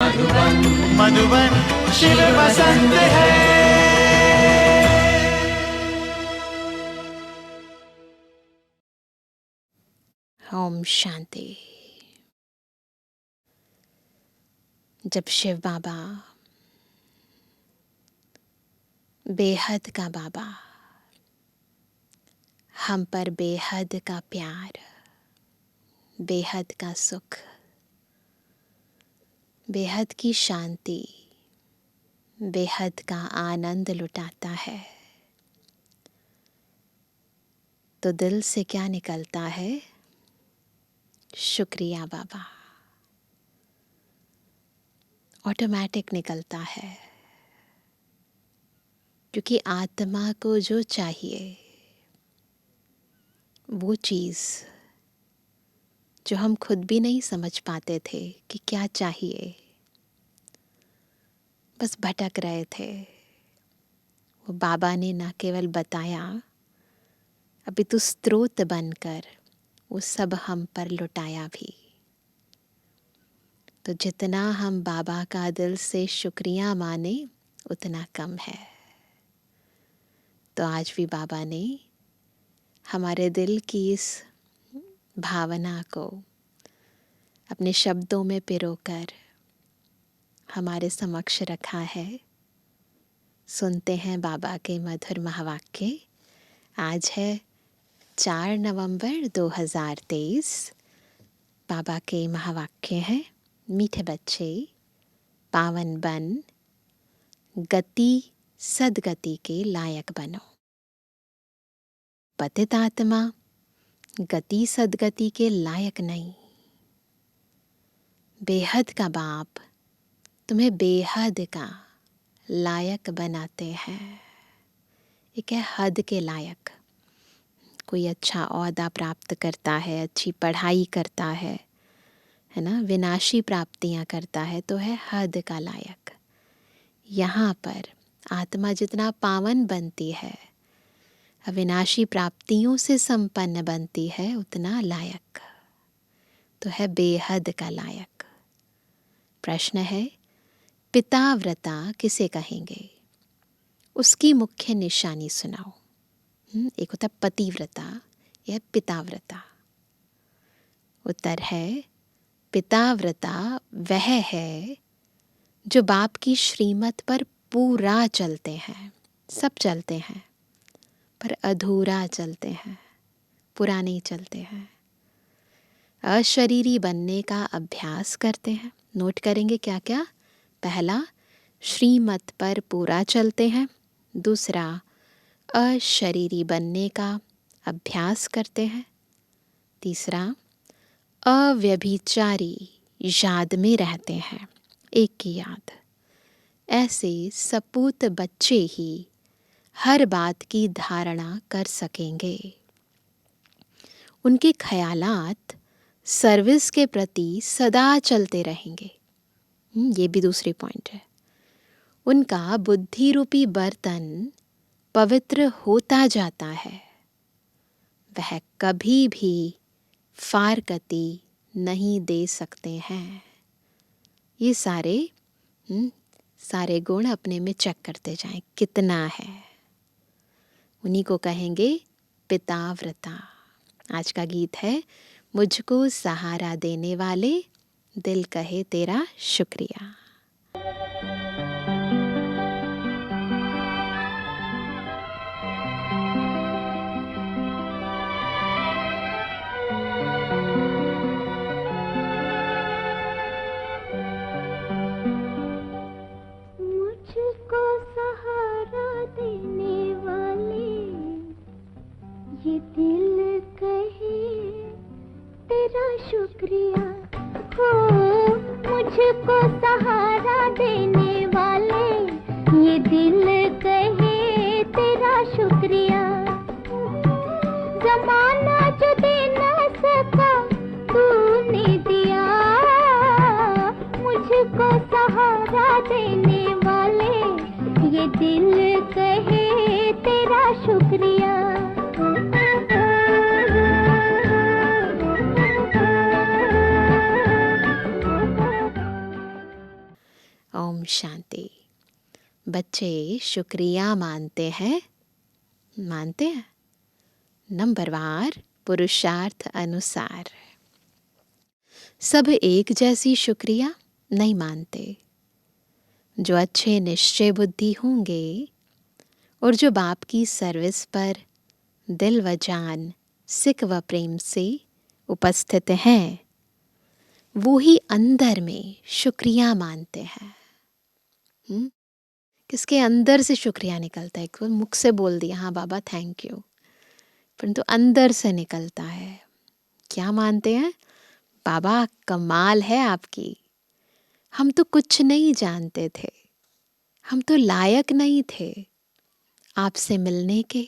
मधुबन शिव पसंद है। ओम शांति। जब शिव बाबा, बेहद का बाबा, हम पर बेहद का प्यार, बेहद का सुख, बेहद की शांति, बेहद का आनंद लुटाता है, तो दिल से क्या निकलता है? शुक्रिया बाबा। ऑटोमेटिक निकलता है, क्योंकि आत्मा को जो चाहिए वो चीज़ जो हम खुद भी नहीं समझ पाते थे कि क्या चाहिए, बस भटक रहे थे, वो बाबा ने ना केवल बताया, अभी तो स्रोत बनकर वो सब हम पर लुटाया भी। तो जितना हम बाबा का दिल से शुक्रिया माने उतना कम है। तो आज भी बाबा ने हमारे दिल की इस भावना को अपने शब्दों में पिरोकर हमारे समक्ष रखा है। सुनते हैं बाबा के मधुर महावाक्य। आज है 4 नवंबर 2023। बाबा के महावाक्य हैं, मीठे बच्चे पावन बन, गति सदगति के लायक बनो। पतित आत्मा गति सदगति के लायक नहीं। बेहद का बाप तुम्हें बेहद का लायक बनाते हैं। एक है हद के लायक। कोई अच्छा ओहदा प्राप्त करता है, अच्छी पढ़ाई करता है ना, विनाशी प्राप्तियां करता है, तो है हद का लायक। यहाँ पर आत्मा जितना पावन बनती है, अविनाशी प्राप्तियों से संपन्न बनती है, उतना लायक तो है बेहद का लायक। प्रश्न है, पिताव्रता किसे कहेंगे? उसकी मुख्य निशानी सुनाओ। एक होता पतिव्रता, यह पिताव्रता। उत्तर है, पिताव्रता वह है जो बाप की श्रीमत पर पूरा चलते हैं। सब चलते हैं पर अधूरा चलते हैं, पूरा नहीं चलते हैं। अशरीरी बनने का अभ्यास करते हैं। नोट करेंगे क्या क्या? पहला, श्रीमत पर पूरा चलते हैं। दूसरा, अशरीरी बनने का अभ्यास करते हैं। तीसरा, अव्यभिचारी याद में रहते हैं, एक की याद। ऐसे सपूत बच्चे ही हर बात की धारणा कर सकेंगे। उनके ख्यालात सर्विस के प्रति सदा चलते रहेंगे। ये भी दूसरी पॉइंट है। उनका बुद्धि रूपी बर्तन पवित्र होता जाता है। वह कभी भी फारकती नहीं दे सकते हैं। ये सारे गुण अपने में चेक करते जाएं, कितना है। उन्हीं को कहेंगे पिताव्रता। आज का गीत है, मुझको सहारा देने वाले, दिल कहे तेरा शुक्रिया। मुझको सहारा देने वाले, ये दिल कहे तेरा शुक्रिया। हो मुझको सहारा देने वाले, ये दिल कहे तेरा शुक्रिया। जमाना जो दे न सका तूने दिया, मुझको सहारा देने वाले, ये दिल कहे तेरा शुक्रिया। ओम शांति। बच्चे शुक्रिया मानते हैं, मानते हैं नंबरवार पुरुषार्थ अनुसार। सब एक जैसी शुक्रिया नहीं मानते। जो अच्छे निश्चय बुद्धि होंगे और जो बाप की सर्विस पर दिल व जान, सिक व प्रेम से उपस्थित हैं, वो ही अंदर में शुक्रिया मानते हैं। किसके अंदर से शुक्रिया निकलता है? एक मुख से बोल दिया हाँ बाबा थैंक यू, परंतु अंदर से निकलता है। क्या मानते हैं? बाबा कमाल है आपकी, हम तो कुछ नहीं जानते थे, हम तो लायक नहीं थे आपसे मिलने के,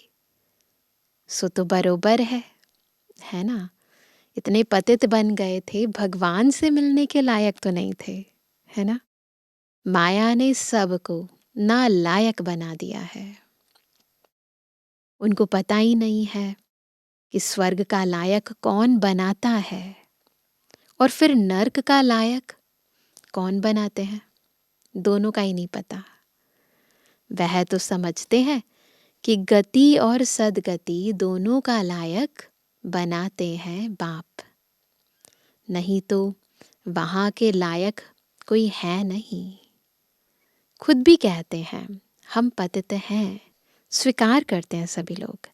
सो तो बरोबर है ना। इतने पतित बन गए थे, भगवान से मिलने के लायक तो नहीं थे, है ना। माया ने सबको नालायक बना दिया है। उनको पता ही नहीं है कि स्वर्ग का लायक कौन बनाता है और फिर नर्क का लायक कौन बनाते हैं, दोनों का ही नहीं पता। वह तो समझते हैं कि गति और सदगति दोनों का लायक बनाते हैं बाप, नहीं तो वहाँ के लायक कोई है नहीं। खुद भी कहते हैं हम पतित हैं, स्वीकार करते हैं सभी लोग।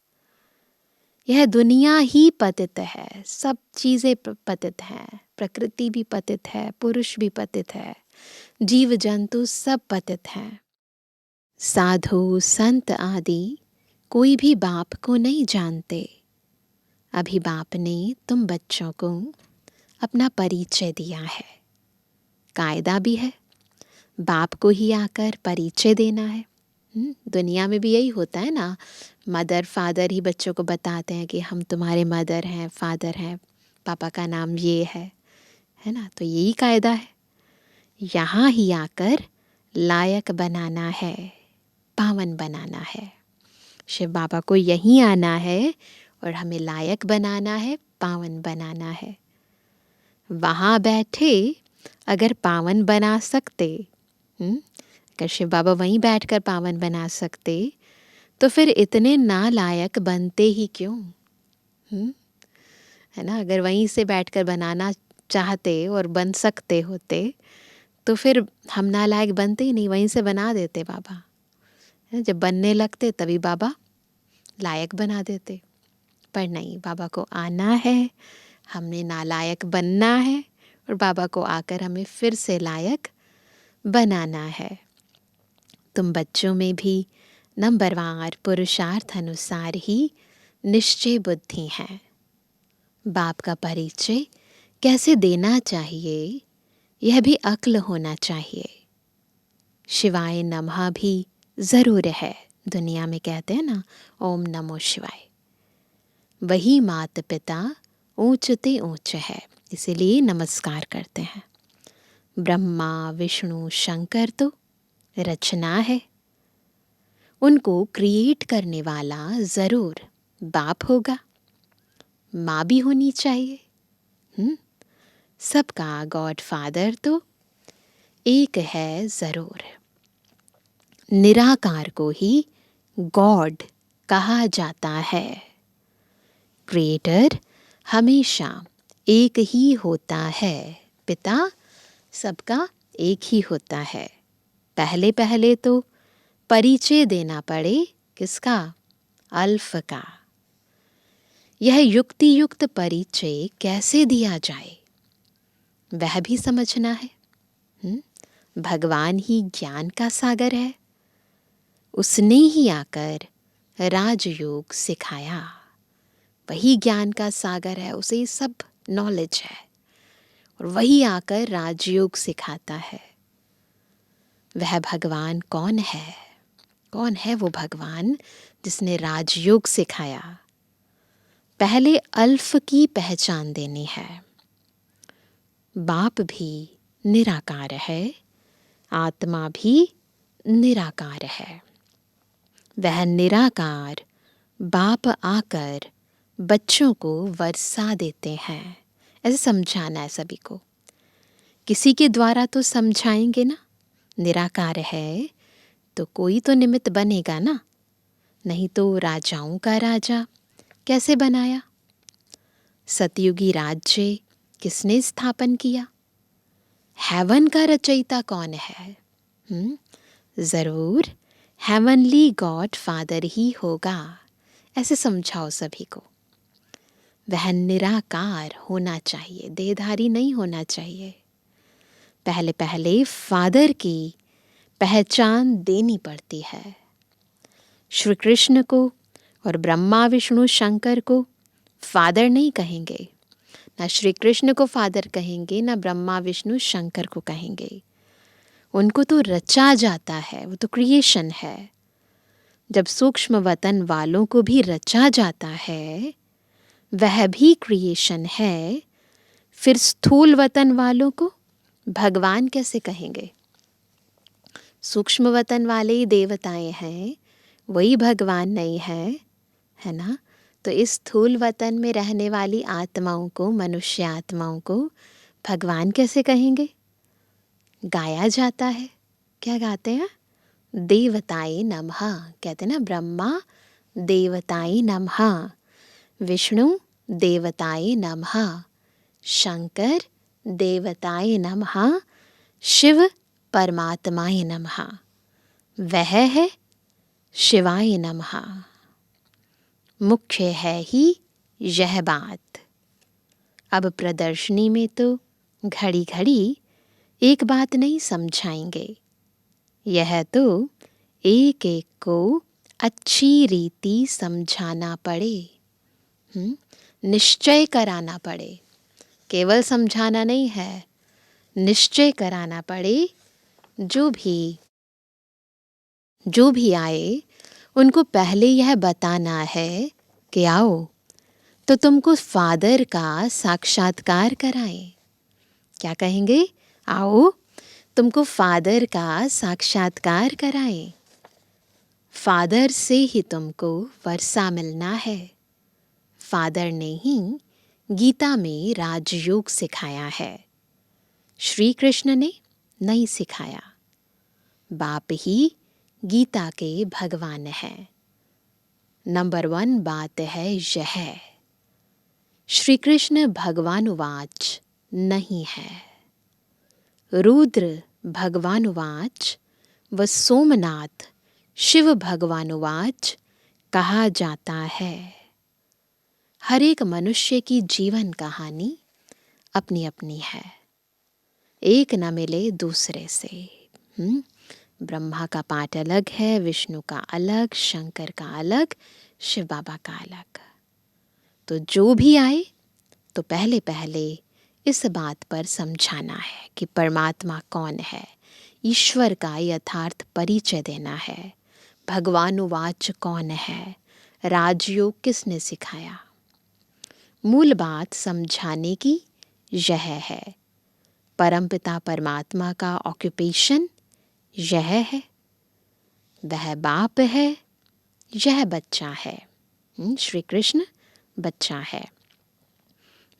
यह दुनिया ही पतित है, सब चीज़ें पतित हैं, प्रकृति भी पतित है, पुरुष भी पतित है, जीव जंतु सब पतित हैं। साधु संत आदि कोई भी बाप को नहीं जानते। अभी बाप ने तुम बच्चों को अपना परिचय दिया है, कायदा भी है, बाप को ही आकर परिचय देना है। दुनिया में भी यही होता है ना, मदर फादर ही बच्चों को बताते हैं कि हम तुम्हारे मदर हैं, फादर हैं, पापा का नाम ये है ना। तो यही कायदा है, यहाँ ही आकर लायक बनाना है, पावन बनाना है। शिव बाबा को यहीं आना है और हमें लायक बनाना है, पावन बनाना है। वहाँ बैठे अगर पावन बना सकते, अगर शिव बाबा वहीं बैठकर पावन बना सकते, तो फिर इतने नालायक बनते ही क्यों? है ना। अगर वहीं से बैठकर बनाना चाहते और बन सकते होते तो फिर हम नालायक बनते ही नहीं, वहीं से बना देते बाबा। जब बनने लगते तभी बाबा लायक बना देते। पर नहीं, बाबा को आना है, हमने नालायक बनना है और बाबा को आकर हमें फिर से लायक बनाना है। तुम बच्चों में भी नंबरवार पुरुषार्थ अनुसार ही निश्चय बुद्धि है। बाप का परिचय कैसे देना चाहिए यह भी अक्ल होना चाहिए। शिवाय नमः भी ज़रूर है। दुनिया में कहते हैं ना ओम नमो शिवाय, वही माता पिता ऊंचते ऊंच है, इसीलिए नमस्कार करते हैं। ब्रह्मा विष्णु शंकर तो रचना है, उनको क्रिएट करने वाला ज़रूर बाप होगा, माँ भी होनी चाहिए। सबका गॉड फादर तो एक है ज़रूर। निराकार को ही गॉड कहा जाता है। क्रिएटर हमेशा एक ही होता है, पिता सबका एक ही होता है। पहले पहले तो परिचय देना पड़े किसका? अल्फ का। यह युक्ति युक्त परिचय कैसे दिया जाए वह भी समझना है। भगवान ही ज्ञान का सागर है, उसने ही आकर राजयोग सिखाया। वही ज्ञान का सागर है, उसे सब नॉलेज है और वही आकर राजयोग सिखाता है। वह भगवान कौन है? कौन है वो भगवान जिसने राजयोग सिखाया? पहले अल्फ की पहचान देनी है। बाप भी निराकार है, आत्मा भी निराकार है। वह निराकार बाप आकर बच्चों को वर्षा देते हैं। ऐसे समझाना है सभी को, किसी के द्वारा तो समझाएंगे ना, निराकार है तो कोई तो निमित्त बनेगा ना, नहीं तो राजाओं का राजा कैसे बनाया? सतयुगी राज्य किसने स्थापन किया? हेवन का रचयिता कौन है? ज़रूर हेवनली गॉड फादर ही होगा, ऐसे समझाओ सभी को। वह निराकार होना चाहिए, देहधारी नहीं होना चाहिए। पहले पहले फादर की पहचान देनी पड़ती है। श्री कृष्ण को और ब्रह्मा विष्णु शंकर को फादर नहीं कहेंगे, ना श्री कृष्ण को फादर कहेंगे, ना ब्रह्मा विष्णु शंकर को कहेंगे। उनको तो रचा जाता है, वो तो क्रिएशन है। जब सूक्ष्म वतन वालों को भी रचा जाता है, वह भी क्रिएशन है, फिर स्थूल वतन वालों को भगवान कैसे कहेंगे? सूक्ष्म वतन वाले ही देवताएं हैं, वही भगवान नहीं है ना? तो इस स्थूल वतन में रहने वाली आत्माओं को, मनुष्य आत्माओं को भगवान कैसे कहेंगे? गाया जाता है, क्या गाते हैं? देवताय नमः, कहते हैं ना, ब्रह्मा देवताय नमः, विष्णु देवताय नमः, शंकर देवताय नमः, शिव परमात्माय नमः, वह है शिवाय नमः। मुख्य है ही यह बात। अब प्रदर्शनी में तो घड़ी घड़ी एक बात नहीं समझाएंगे, यह तो एक एक को अच्छी रीति समझाना पड़े, निश्चय कराना पड़े। केवल समझाना नहीं है, निश्चय कराना पड़े। जो भी आए उनको पहले यह बताना है कि आओ तो तुमको फादर का साक्षात्कार कराएं। क्या कहेंगे? आओ तुमको फादर का साक्षात्कार कराएं। फादर से ही तुमको वर्षा मिलना है। फादर ने ही गीता में राजयोग सिखाया है, श्री कृष्ण ने नहीं सिखाया। बाप ही गीता के भगवान हैं। नंबर 1 बात है यह, श्री कृष्ण भगवानुवाच नहीं है। रुद्र भगवानुवाच व सोमनाथ शिव भगवानुवाच कहा जाता है। हर एक मनुष्य की जीवन कहानी अपनी अपनी है, एक न मिले दूसरे से। ब्रह्मा का पाठ अलग है, विष्णु का अलग, शंकर का अलग, शिव बाबा का अलग। तो जो भी आए तो पहले पहले इस बात पर समझाना है कि परमात्मा कौन है, ईश्वर का यथार्थ परिचय देना है। भगवानुवाच कौन है, राजयोग किसने सिखाया। मूल बात समझाने की यह है। परमपिता परमात्मा का ऑक्यूपेशन यह है, वह बाप है, यह बच्चा है। श्री कृष्ण बच्चा है,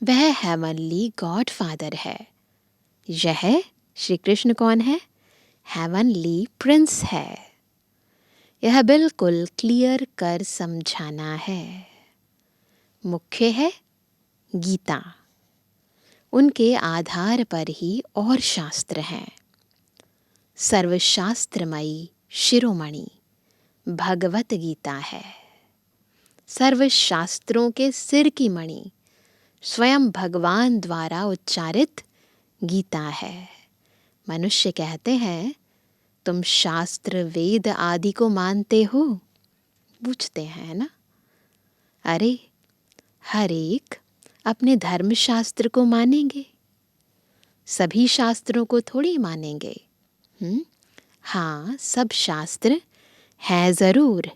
वह हेवनली गॉड फादर है। यह श्री कृष्ण कौन है? हेवनली प्रिंस है। यह बिल्कुल क्लियर कर समझाना है। मुख्य है गीता, उनके आधार पर ही और शास्त्र हैं। सर्वशास्त्रमयी शिरोमणि भगवत गीता है। सर्व शास्त्रों के सिर की मणि स्वयं भगवान द्वारा उच्चारित गीता है। मनुष्य कहते हैं तुम शास्त्र वेद आदि को मानते हो, पूछते हैं ना। अरे हर एक अपने धर्म शास्त्र को मानेंगे, सभी शास्त्रों को थोड़ी मानेंगे। हाँ, सब शास्त्र हैं ज़रूर,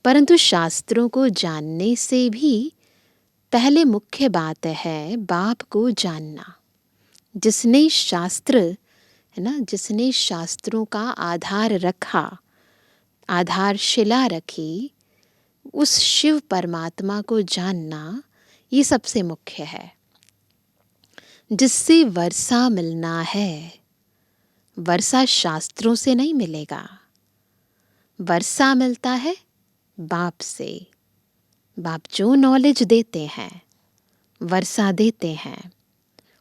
परंतु शास्त्रों को जानने से भी पहले मुख्य बात है बाप को जानना। जिसने शास्त्र है ना, जिसने शास्त्रों का आधार रखा, आधारशिला रखी, उस शिव परमात्मा को जानना ये सबसे मुख्य है। जिससे वर्षा मिलना है, वर्षा शास्त्रों से नहीं मिलेगा। वर्षा मिलता है बाप से। बाप जो नॉलेज देते हैं, वर्षा देते हैं,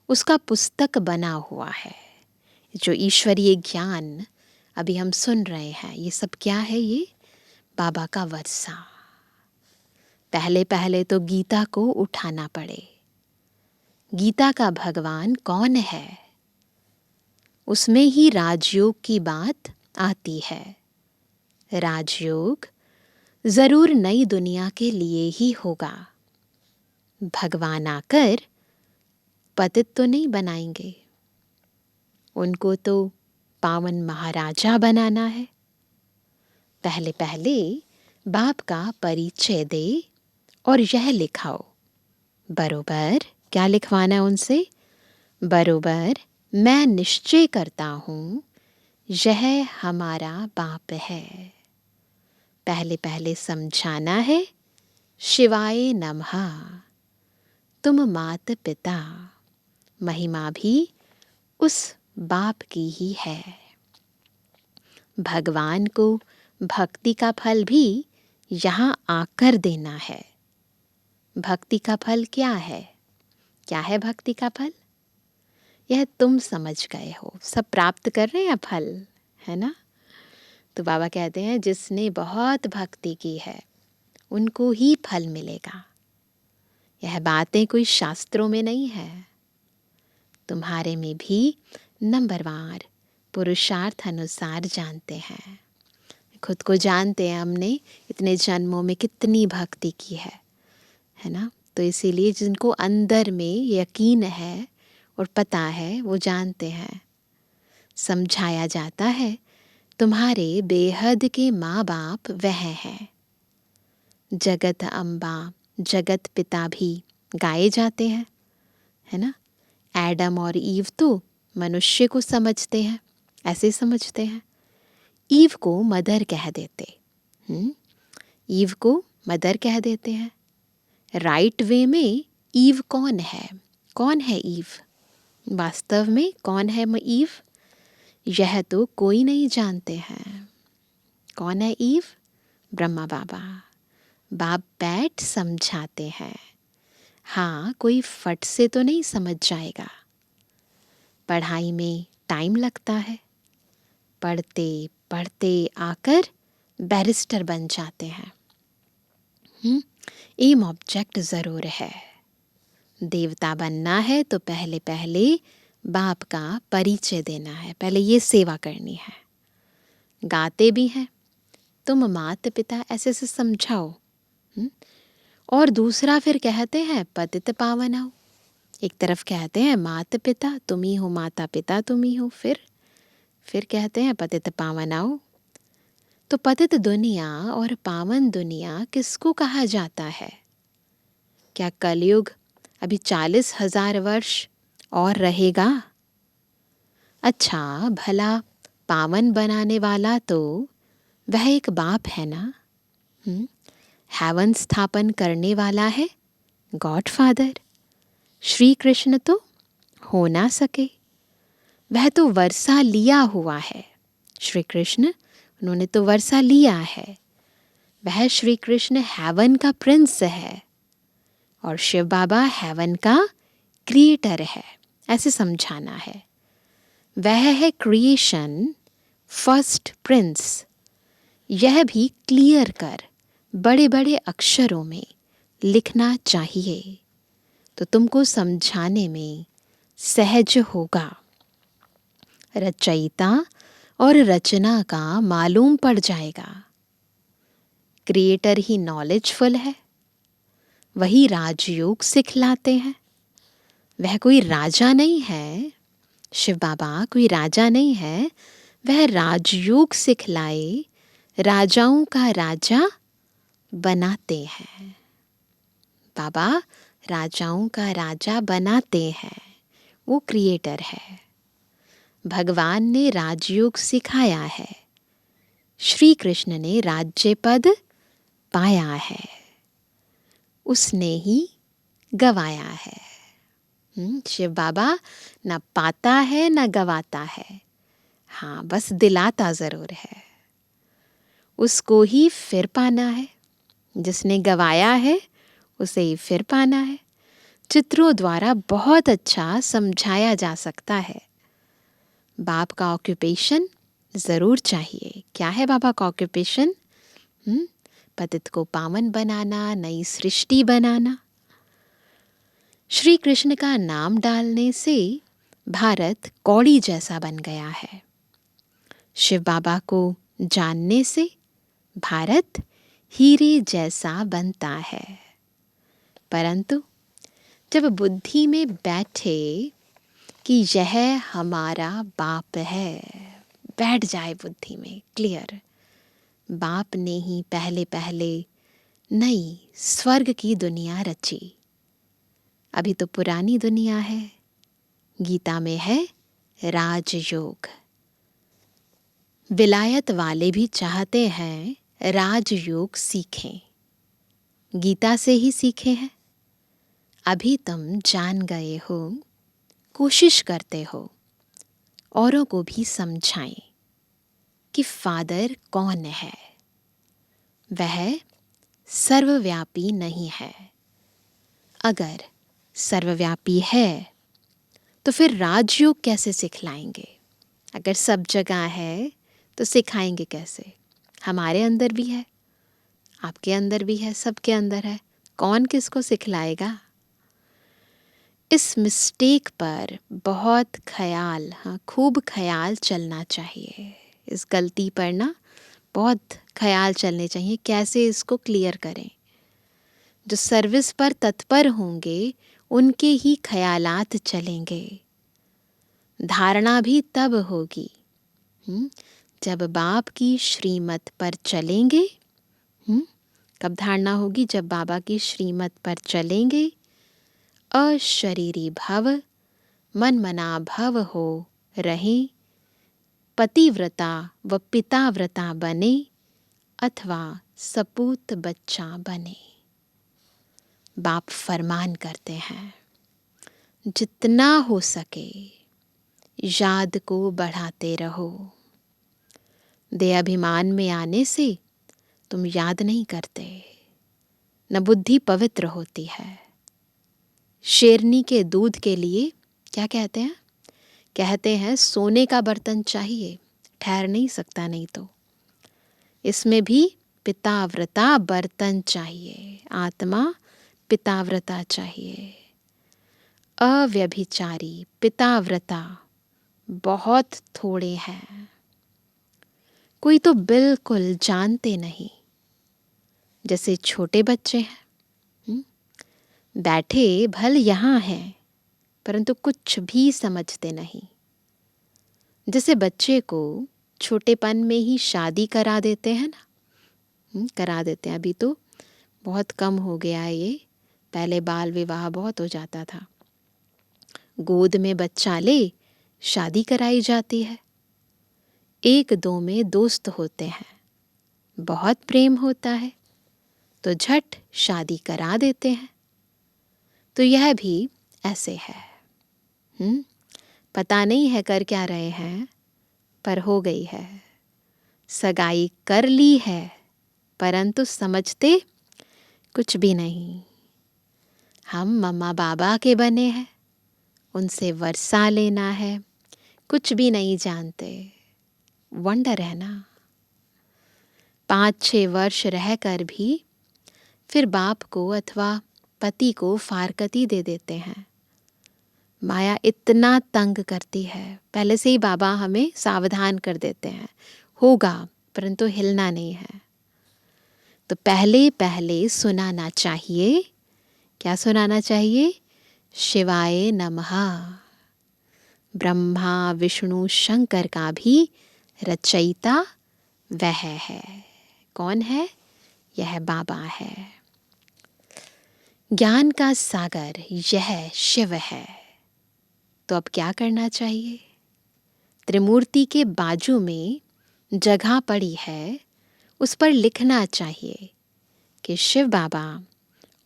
उसका पुस्तक बना हुआ है। जो ईश्वरीय ज्ञान अभी हम सुन रहे हैं, ये सब क्या है? ये बाबा का वर्षा। पहले पहले तो गीता को उठाना पड़े। गीता का भगवान कौन है? उसमें ही राजयोग की बात आती है। राजयोग जरूर नई दुनिया के लिए ही होगा। भगवान आकर पतित तो नहीं बनाएंगे, उनको तो पावन महाराजा बनाना है। पहले पहले बाप का परिचय दे और यह लिखाओ। बरोबर क्या लिखवाना है उनसे? बरोबर मैं निश्चय करता हूँ यह हमारा बाप है। पहले पहले समझाना है शिवाय नमः। तुम मात पिता, महिमा भी उस बाप की ही है। भगवान को भक्ति का फल भी यहाँ आकर देना है। भक्ति का फल क्या है? क्या है भक्ति का फल? यह तुम समझ गए हो, सब प्राप्त कर रहे हैं फल, है ना? तो बाबा कहते हैं जिसने बहुत भक्ति की है उनको ही फल मिलेगा। यह बातें कोई शास्त्रों में नहीं है। तुम्हारे में भी नंबरवार पुरुषार्थ अनुसार जानते हैं। खुद को जानते हैं हमने इतने जन्मों में कितनी भक्ति की है ना? तो इसीलिए जिनको अंदर में यकीन है और पता है वो जानते हैं। समझाया जाता है तुम्हारे बेहद के माँ बाप वह हैं। जगत अम्बा, जगत पिता भी गाए जाते हैं, है ना? एडम और ईव तो मनुष्य को समझते हैं, ऐसे समझते हैं। ईव को मदर कह देते, ईव को मदर कह देते हैं। राइट वे में ईव कौन है? कौन है ईव? वास्तव में कौन है ईव? यह तो कोई नहीं जानते हैं। कौन है ईव? ब्रह्मा बाबा। बाप बैठ समझाते हैं। हाँ, कोई फट से तो नहीं समझ जाएगा। पढ़ाई में टाइम लगता है। पढ़ते पढ़ते आकर बैरिस्टर बन जाते हैं। एम ऑब्जेक्ट ज़रूर है। देवता बनना है तो पहले पहले बाप का परिचय देना है, पहले ये सेवा करनी है। गाते भी हैं तुम माता पिता, ऐसे से समझाओ। और दूसरा फिर कहते हैं पतित पावन आओ। एक तरफ कहते हैं माता पिता तुम ही हो, माता पिता तुम ही हो, फिर कहते हैं पतित पावन आओ। तो पतित दुनिया और पावन दुनिया किसको कहा जाता है? क्या कलयुग अभी 40,000 वर्ष और रहेगा? अच्छा भला पावन बनाने वाला तो वह एक बाप है ना? हेवन स्थापन करने वाला है गॉड फादर। श्री कृष्ण तो हो ना सके, वह तो वर्षा लिया हुआ है। श्री कृष्ण उन्होंने तो वर्षा लिया है। वह श्री कृष्ण हेवन का प्रिंस है और शिव बाबा हेवन का क्रिएटर है, ऐसे समझाना है। वह है क्रिएशन फर्स्ट प्रिंस। यह भी क्लियर कर बड़े बड़े अक्षरों में लिखना चाहिए तो तुमको समझाने में सहज होगा। रचयिता और रचना का मालूम पड़ जाएगा। क्रिएटर ही नॉलेजफुल है, वही राजयोग सिखलाते हैं। वह कोई राजा नहीं है, शिव बाबा कोई राजा नहीं है। वह राजयोग सिखलाए राजाओं का राजा बनाते हैं। बाबा राजाओं का राजा बनाते हैं, वो क्रिएटर है। भगवान ने राजयोग सिखाया है, श्री कृष्ण ने राज्य पद पाया है, उसने ही गवाया है। शिव बाबा न पाता है न गवाता है, हाँ, बस दिलाता ज़रूर है। उसको ही फिर पाना है, जिसने गवाया है उसे ही फिर पाना है। चित्रों द्वारा बहुत अच्छा समझाया जा सकता है। बाप का ऑक्यूपेशन ज़रूर चाहिए। क्या है बाबा का ऑक्यूपेशन? पतित को पावन बनाना, नई सृष्टि बनाना। श्री कृष्ण का नाम डालने से भारत कौड़ी जैसा बन गया है। शिव बाबा को जानने से भारत हीरे जैसा बनता है। परंतु जब बुद्धि में बैठे कि यह हमारा बाप है, बैठ जाए बुद्धि में क्लियर, बाप ने ही पहले पहले नई स्वर्ग की दुनिया रची। अभी तो पुरानी दुनिया है। गीता में है राजयोग। विलायत वाले भी चाहते हैं राजयोग सीखें, गीता से ही सीखे हैं। अभी तुम जान गए हो, कोशिश करते हो औरों को भी समझाएं कि फादर कौन है। वह सर्वव्यापी नहीं है। अगर सर्वव्यापी है तो फिर राजयोग कैसे सिखलाएंगे? अगर सब जगह है तो सिखाएंगे कैसे? हमारे अंदर भी है, आपके अंदर भी है, सबके अंदर है। कौन किसको सिखलाएगा? इस मिस्टेक पर बहुत ख्याल, हाँ खूब ख्याल चलना चाहिए। इस गलती पर ना बहुत ख्याल चलने चाहिए, कैसे इसको क्लियर करें। जो सर्विस पर तत्पर होंगे उनके ही ख्यालात चलेंगे। धारणा भी तब होगी जब बाप की श्रीमत पर चलेंगे। कब धारणा होगी? जब बाबा की श्रीमत पर चलेंगे। अशरीरी भव, मन मना भव हो रहें, पतिव्रता व पिताव्रता बने अथवा सपूत बच्चा बने। बाप फरमान करते हैं, जितना हो सके याद को बढ़ाते रहो। देह अभिमान में आने से तुम याद नहीं करते, न बुद्धि पवित्र होती है। शेरनी के दूध के लिए क्या कहते हैं? कहते हैं सोने का बर्तन चाहिए, ठहर नहीं सकता नहीं तो। इसमें भी पिताव्रता बर्तन चाहिए, आत्मा पिताव्रता चाहिए। अव्यभिचारी पिताव्रता बहुत थोड़े हैं। कोई तो बिल्कुल जानते नहीं। जैसे छोटे बच्चे हैं, बैठे भल यहाँ हैं परंतु कुछ भी समझते नहीं। जैसे बच्चे को छोटेपन में ही शादी करा देते हैं ना, करा देते हैं। अभी तो बहुत कम हो गया है ये, पहले बाल विवाह बहुत हो जाता था। गोद में बच्चा ले शादी कराई जाती है। एक दो में दोस्त होते हैं, बहुत प्रेम होता है तो झट शादी करा देते हैं। तो यह भी ऐसे है। पता नहीं है कर क्या रहे हैं, पर हो गई है। सगाई कर ली है परंतु समझते कुछ भी नहीं। हम मम्मा बाबा के बने हैं, उनसे वर्षा लेना है, कुछ भी नहीं जानते। वंडर है ना। 5-6 वर्ष रहकर भी फिर बाप को अथवा पति को फारकती दे देते हैं। माया इतना तंग करती है, पहले से ही बाबा हमें सावधान कर देते हैं, होगा परंतु हिलना नहीं है। तो पहले पहले सुनाना चाहिए। क्या सुनाना चाहिए? शिवाय नमः। ब्रह्मा विष्णु शंकर का भी रचयिता वह है। कौन है? यह बाबा है। ज्ञान का सागर यह शिव है। तो अब क्या करना चाहिए? त्रिमूर्ति के बाजू में जगह पड़ी है, उस पर लिखना चाहिए कि शिव बाबा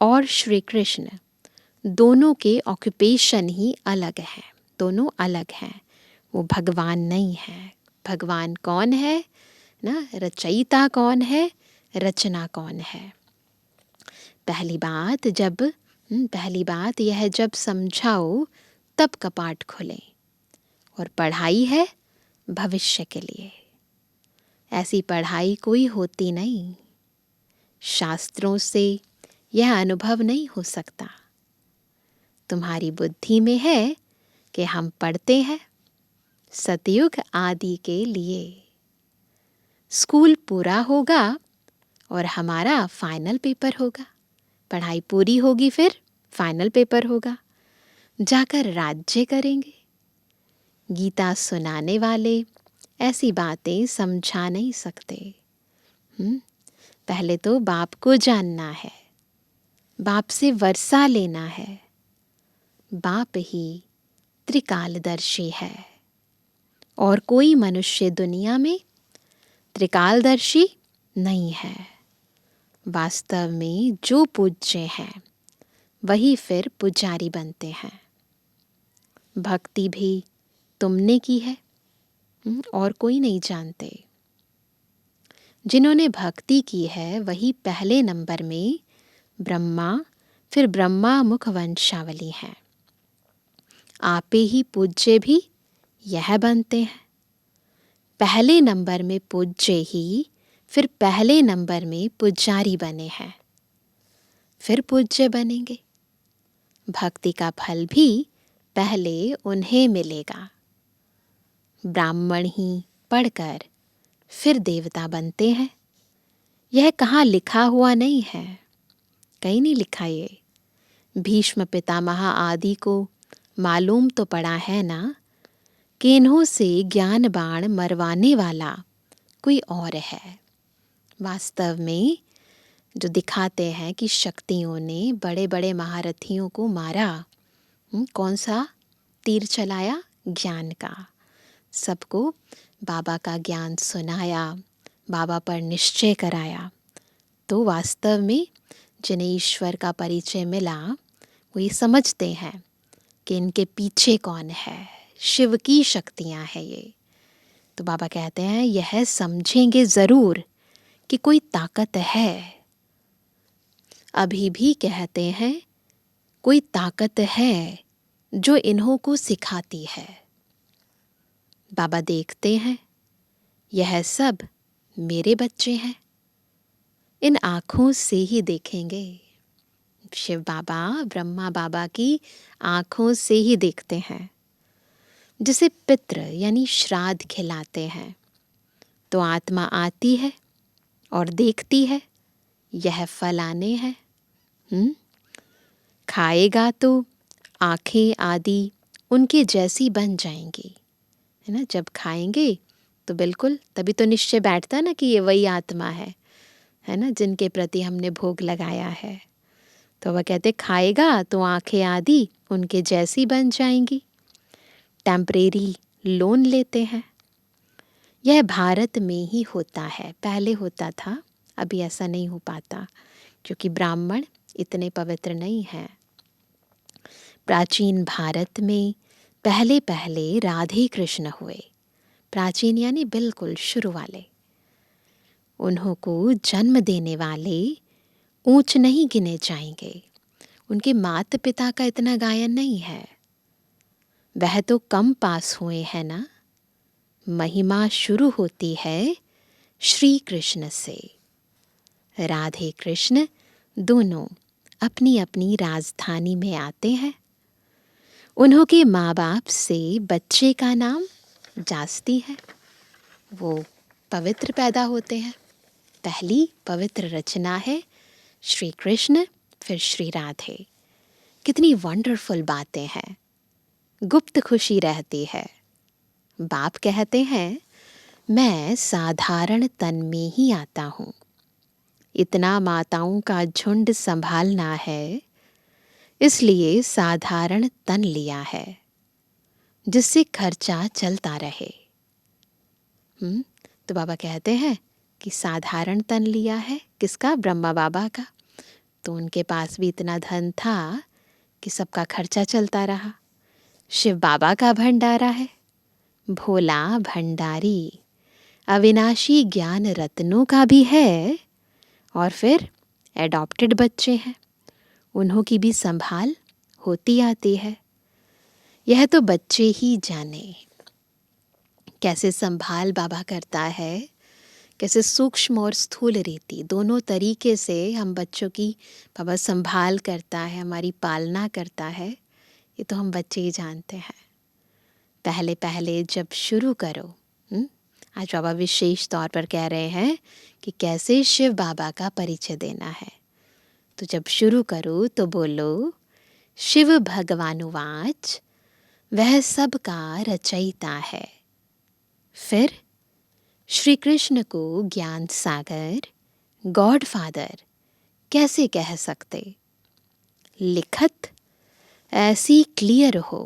और श्री कृष्ण दोनों के ऑक्यूपेशन ही अलग हैं, दोनों अलग हैं। वो भगवान नहीं है, भगवान कौन है ना, रचयिता कौन है, रचना कौन है। पहली बात यह जब समझाओ तब कपाट खुले, और पढ़ाई है भविष्य के लिए। ऐसी पढ़ाई कोई होती नहीं, शास्त्रों से यह अनुभव नहीं हो सकता। तुम्हारी बुद्धि में है कि हम पढ़ते हैं सतयुग आदि के लिए। स्कूल पूरा होगा और हमारा फाइनल पेपर होगा। पढ़ाई पूरी होगी, फिर फाइनल पेपर होगा, जाकर राज्य करेंगे। गीता सुनाने वाले ऐसी बातें समझा नहीं सकते। पहले तो बाप को जानना है, बाप से वर्षा लेना है। बाप ही त्रिकालदर्शी है, और कोई मनुष्य दुनिया में त्रिकालदर्शी नहीं है। वास्तव में जो पूज्य हैं वही फिर पुजारी बनते हैं। भक्ति भी तुमने की है और कोई नहीं जानते। जिन्होंने भक्ति की है वही पहले नंबर में ब्रह्मा, फिर ब्रह्मा मुख वंशावली हैं। आपे ही पूज्य भी यह बनते हैं। पहले नंबर में पूज्य ही फिर पहले नंबर में पुजारी बने हैं, फिर पूज्य बनेंगे। भक्ति का फल भी पहले उन्हें मिलेगा। ब्राह्मण ही पढ़कर फिर देवता बनते हैं। यह कहाँ लिखा हुआ नहीं है, कहीं नहीं लिखा ये। भीष्म पितामह आदि को मालूम तो पड़ा है ना कि इन्हों से ज्ञान बाण मरवाने वाला कोई और है। वास्तव में जो दिखाते हैं कि शक्तियों ने बड़े बड़े महारथियों को मारा, कौन सा तीर चलाया? ज्ञान का। सबको बाबा का ज्ञान सुनाया, बाबा पर निश्चय कराया। तो वास्तव में जिन्हें ईश्वर का परिचय मिला वो ये समझते हैं कि इनके पीछे कौन है, शिव की शक्तियाँ हैं ये। तो बाबा कहते हैं यह समझेंगे ज़रूर कि कोई ताकत है। अभी भी कहते हैं कोई ताकत है जो इन्हों को सिखाती है। बाबा देखते हैं यह सब मेरे बच्चे हैं, इन आँखों से ही देखेंगे। शिव बाबा ब्रह्मा बाबा की आँखों से ही देखते हैं। जिसे पितृ यानी श्राद्ध खिलाते हैं तो आत्मा आती है और देखती है यह फल आने हैं। खाएगा तो आँखें आदि उनके जैसी बन जाएंगी, है ना। जब खाएंगे तो बिल्कुल तभी तो निश्चय बैठता ना कि ये वही आत्मा है ना, जिनके प्रति हमने भोग लगाया है। तो वह कहते खाएगा तो आँखें आदि उनके जैसी बन जाएंगी। टेम्परेरी लोन लेते हैं। यह भारत में ही होता है, पहले होता था, अभी ऐसा नहीं हो पाता क्योंकि ब्राह्मण इतने पवित्र नहीं हैं। प्राचीन भारत में पहले पहले राधे कृष्ण हुए। प्राचीन यानी बिल्कुल शुरू वाले। उन्हों को जन्म देने वाले ऊंच नहीं गिने जाएंगे। उनके माता पिता का इतना गायन नहीं है, वह तो कम पास हुए हैं ना। महिमा शुरू होती है श्री कृष्ण से। राधे कृष्ण दोनों अपनी अपनी राजधानी में आते हैं। उन्हों के माँ बाप से बच्चे का नाम जास्ती है। वो पवित्र पैदा होते हैं। पहली पवित्र रचना है श्री कृष्ण, फिर श्री राधे। कितनी वंडरफुल बातें हैं, गुप्त खुशी रहती है। बाप कहते हैं मैं साधारण तन में ही आता हूँ। इतना माताओं का झुंड संभालना है, इसलिए साधारण तन लिया है जिससे खर्चा चलता रहे। तो बाबा कहते हैं कि साधारण तन लिया है किसका? ब्रह्मा बाबा का। तो उनके पास भी इतना धन था कि सबका खर्चा चलता रहा। शिव बाबा का भंडारा है, भोला भंडारी, अविनाशी ज्ञान रत्नों का भी है। और फिर एडॉप्टेड बच्चे हैं, उन्हों की भी संभाल होती आती है। यह तो बच्चे ही जाने कैसे संभाल बाबा करता है, कैसे सूक्ष्म और स्थूल रीति दोनों तरीके से हम बच्चों की बाबा संभाल करता है, हमारी पालना करता है। ये तो हम बच्चे ही जानते हैं। पहले पहले जब शुरू करो, आज बाबा विशेष तौर पर कह रहे हैं कि कैसे शिव बाबा का परिचय देना है। तो जब शुरू करो तो बोलो, शिव भगवानुवाच, वह सब का रचयिता है। फिर श्री कृष्ण को ज्ञान सागर, गॉड फादर कैसे कह सकते? लिखत ऐसी क्लियर हो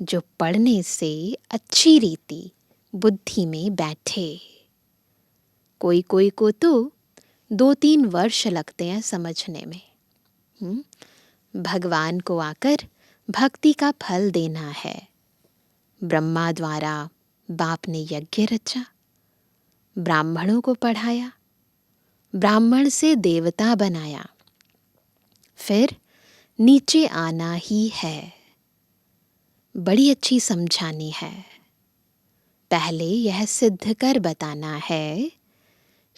जो पढ़ने से अच्छी रीति बुद्धि में बैठे। कोई कोई को तो 2-3 वर्ष लगते हैं समझने में। भगवान को आकर भक्ति का फल देना है। ब्रह्मा द्वारा बाप ने यज्ञ रचा, ब्राह्मणों को पढ़ाया, ब्राह्मण से देवता बनाया, फिर नीचे आना ही है। बड़ी अच्छी समझानी है। पहले यह सिद्ध कर बताना है,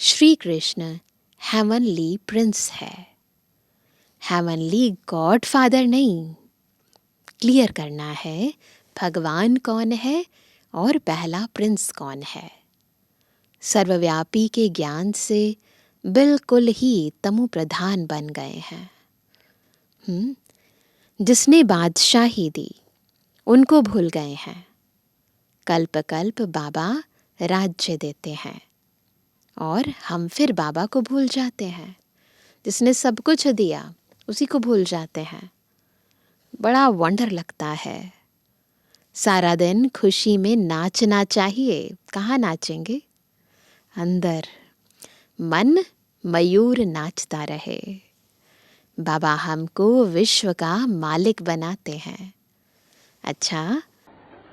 श्री कृष्ण हेवनली प्रिंस है, हेवनली गॉड फादर नहीं। क्लियर करना है भगवान कौन है और पहला प्रिंस कौन है। सर्वव्यापी के ज्ञान से बिल्कुल ही तमु प्रधान बन गए हैं। जिसने बादशाही दी उनको भूल गए हैं। कल्प कल्प बाबा राज्य देते हैं और हम फिर बाबा को भूल जाते हैं। जिसने सब कुछ दिया उसी को भूल जाते हैं। बड़ा वंडर लगता है। सारा दिन खुशी में नाचना चाहिए, कहाँ नाचेंगे? अंदर मन मयूर नाचता रहे। बाबा हमको विश्व का मालिक बनाते हैं। अच्छा,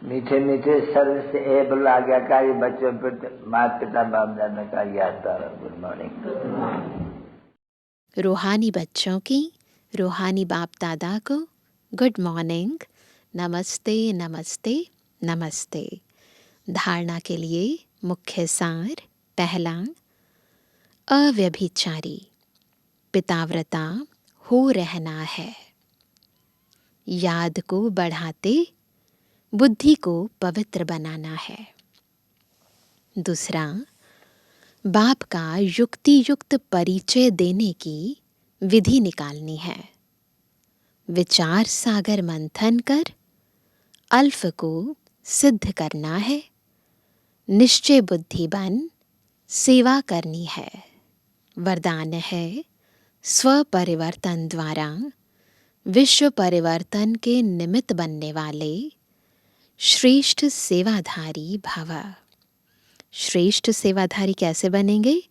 मीठे मीठे सर्व से एबल आज्ञाकारी बच्चों पर माता पिता बाप दादा का याद। Good morning. रूहानी बच्चों की रूहानी बाप दादा को गुड मॉर्निंग, नमस्ते नमस्ते नमस्ते। धारणा के लिए मुख्य सार। पहला, अव्यभिचारी पिताव्रता हो रहना है। याद को बढ़ाते बुद्धि को पवित्र बनाना है। दूसरा, बाप का युक्ति युक्त परिचय देने की विधि निकालनी है। विचार सागर मंथन कर अल्फ को सिद्ध करना है। निश्चय बुद्धि बन सेवा करनी है। वरदान है, स्व परिवर्तन द्वारा विश्व परिवर्तन के निमित्त बनने वाले श्रेष्ठ सेवाधारी भव। श्रेष्ठ सेवाधारी कैसे बनेंगे?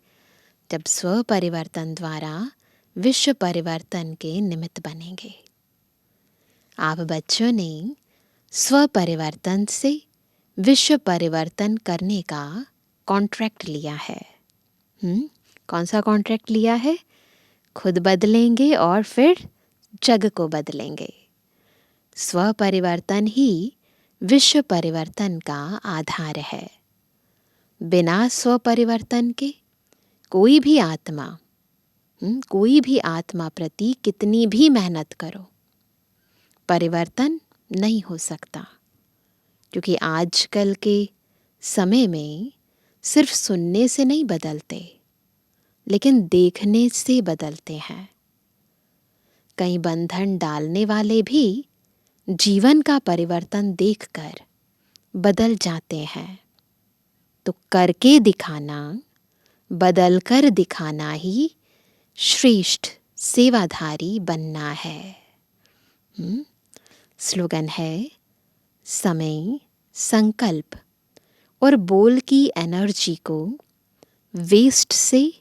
जब स्व परिवर्तन द्वारा विश्व परिवर्तन के निमित्त बनेंगे। आप बच्चों ने स्व परिवर्तन से विश्व परिवर्तन करने का कॉन्ट्रैक्ट लिया है। कौन सा कॉन्ट्रैक्ट लिया है? खुद बदलेंगे और फिर जग को बदलेंगे। स्व परिवर्तन ही विश्व परिवर्तन का आधार है। बिना स्व परिवर्तन के कोई भी आत्मा प्रति कितनी भी मेहनत करो, परिवर्तन नहीं हो सकता। क्योंकि आजकल के समय में सिर्फ सुनने से नहीं बदलते, लेकिन देखने से बदलते हैं। कई बंधन डालने वाले भी जीवन का परिवर्तन देखकर बदल जाते हैं। तो करके दिखाना, बदल कर दिखाना ही श्रेष्ठ सेवाधारी बनना है। स्लोगन है, समय, संकल्प और बोल की एनर्जी को वेस्ट से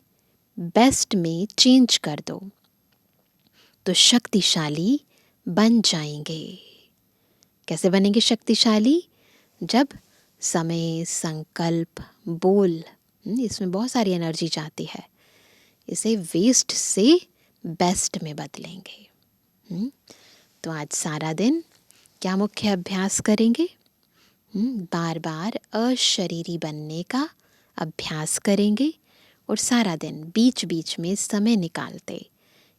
बेस्ट में चेंज कर दो तो शक्तिशाली बन जाएंगे। कैसे बनेंगे शक्तिशाली? जब समय, संकल्प, बोल, इसमें बहुत सारी एनर्जी जाती है। इसे वेस्ट से बेस्ट में बदलेंगे। तो आज सारा दिन क्या मुख्य अभ्यास करेंगे? बार बार अशरीरी बनने का अभ्यास करेंगे और सारा दिन बीच बीच में समय निकालते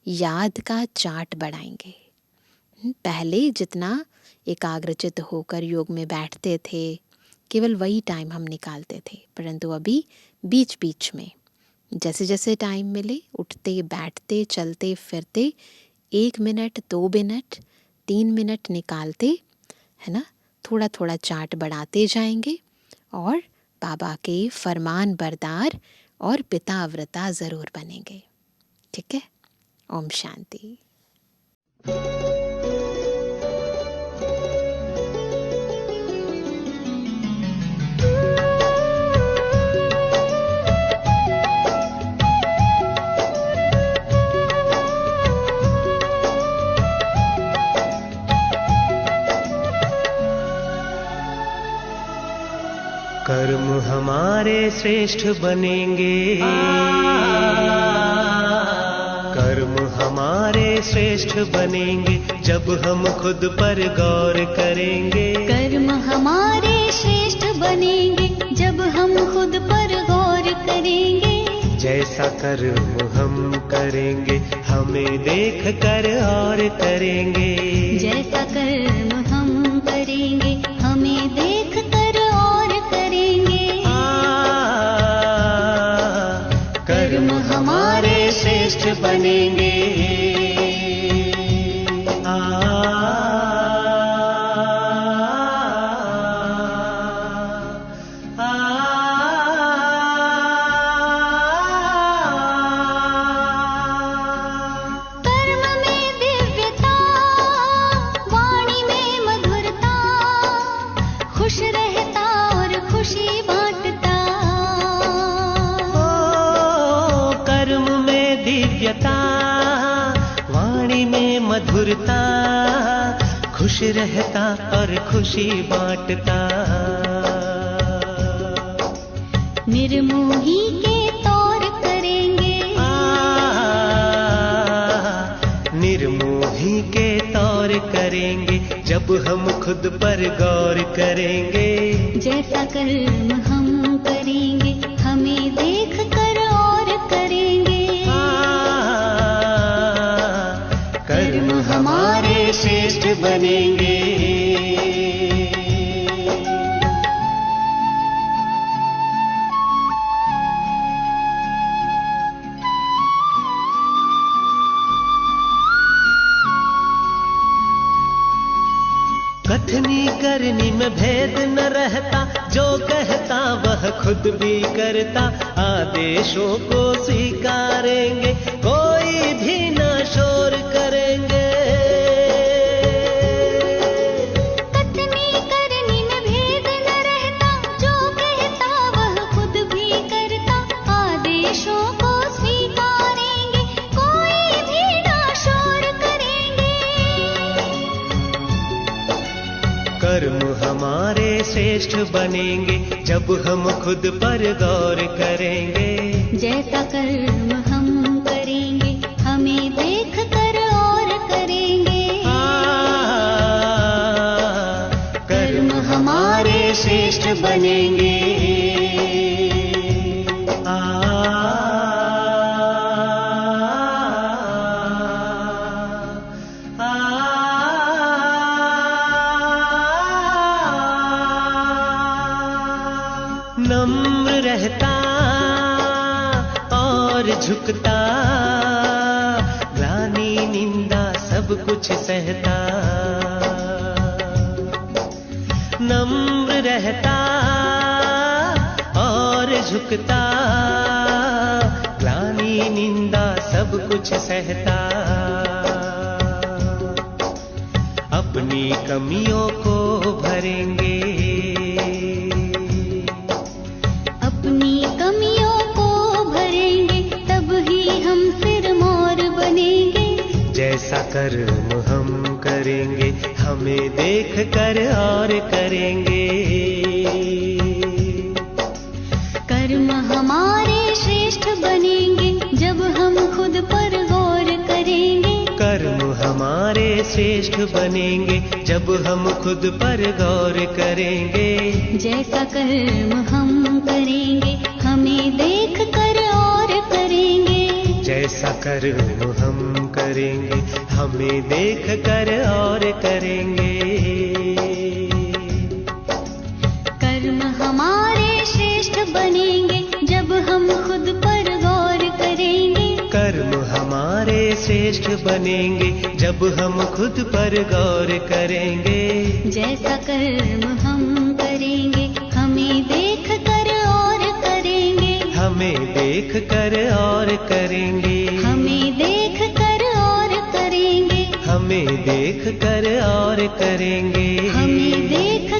याद का चार्ट बढ़ाएंगे। पहले जितना एकाग्रचित होकर योग में बैठते थे, केवल वही टाइम हम निकालते थे, परंतु अभी बीच बीच में जैसे जैसे टाइम मिले, उठते बैठते चलते फिरते 1 मिनट, 2 मिनट, 3 मिनट निकालते, है ना, थोड़ा थोड़ा चार्ट बढ़ाते जाएंगे और बाबा के फरमान बरदार और पिताव्रता ज़रूर बनेंगे। ठीक है? ओम शांति। कर्म हमारे श्रेष्ठ बनेंगे, कर्म हमारे श्रेष्ठ बनेंगे जब हम खुद पर गौर करेंगे। कर्म हमारे श्रेष्ठ बनेंगे जब हम खुद पर गौर करेंगे। जैसा कर्म हम करेंगे हमें देख कर और करेंगे। जैसा कर्म हम करेंगे हमें देख कर और करेंगे। कर्म हमारे श्रेष्ठ बनेंगे। वाणी में मधुरता, खुश रहता और खुशी बांटता। निर्मोही के तौर करेंगे। निर्मोही के तौर करेंगे जब हम खुद पर गौर करेंगे। जैसा कर्म हम करेंगे हमें देख कर और करेंगे। कर्म हमारे श्रेष्ठ बनेंगे। कथनी करनी में भेद न रहता, जो कहता वह खुद भी करता। आदेशों को स्वीकारेंगे, कोई भी न शोर करेंगे। कथनी करनी में भेद न रहता, जो कहता वह खुद भी करता। आदेशों को स्वीकारेंगे, कोई भी न शोर करेंगे। कर्म हमारे श्रेष्ठ बनेंगे जब हम खुद पर गौर करेंगे। जैसा कर्म हम करेंगे हमें देख कर और करेंगे। कर्म हमारे श्रेष्ठ बनेंगे। नम्र रहता और झुकता, ग्लानि निंदा सब कुछ सहता। नम्र रहता और झुकता, ग्लानि निंदा सब कुछ सहता। अपनी कमियों को भरेंगे, अपनी कमियों को भरेंगे, तब ही हम सिरमौर बनेंगे। जैसा कर्म हम करेंगे हमें देख कर और करेंगे। कर्म हमारे श्रेष्ठ बनेंगे जब हम खुद पर गौर करेंगे। कर्म हमारे श्रेष्ठ बनेंगे जब हम खुद पर गौर करेंगे। जैसा कर्म हम करेंगे हमें देख कर और करेंगे। जैसा कर्म हम करेंगे हमें देख कर और करेंगे। कर्म हमारे श्रेष्ठ बनेंगे जब हम खुद पर गौर करेंगे। कर्म हमारे श्रेष्ठ बनेंगे जब हम खुद पर गौर करेंगे। जैसा कर्म हम करेंगे हमें देख कर और करेंगे। हमें देख कर और करेंगे। हमें देख कर और करेंगे। हमें देख कर और करेंगे। हमें देख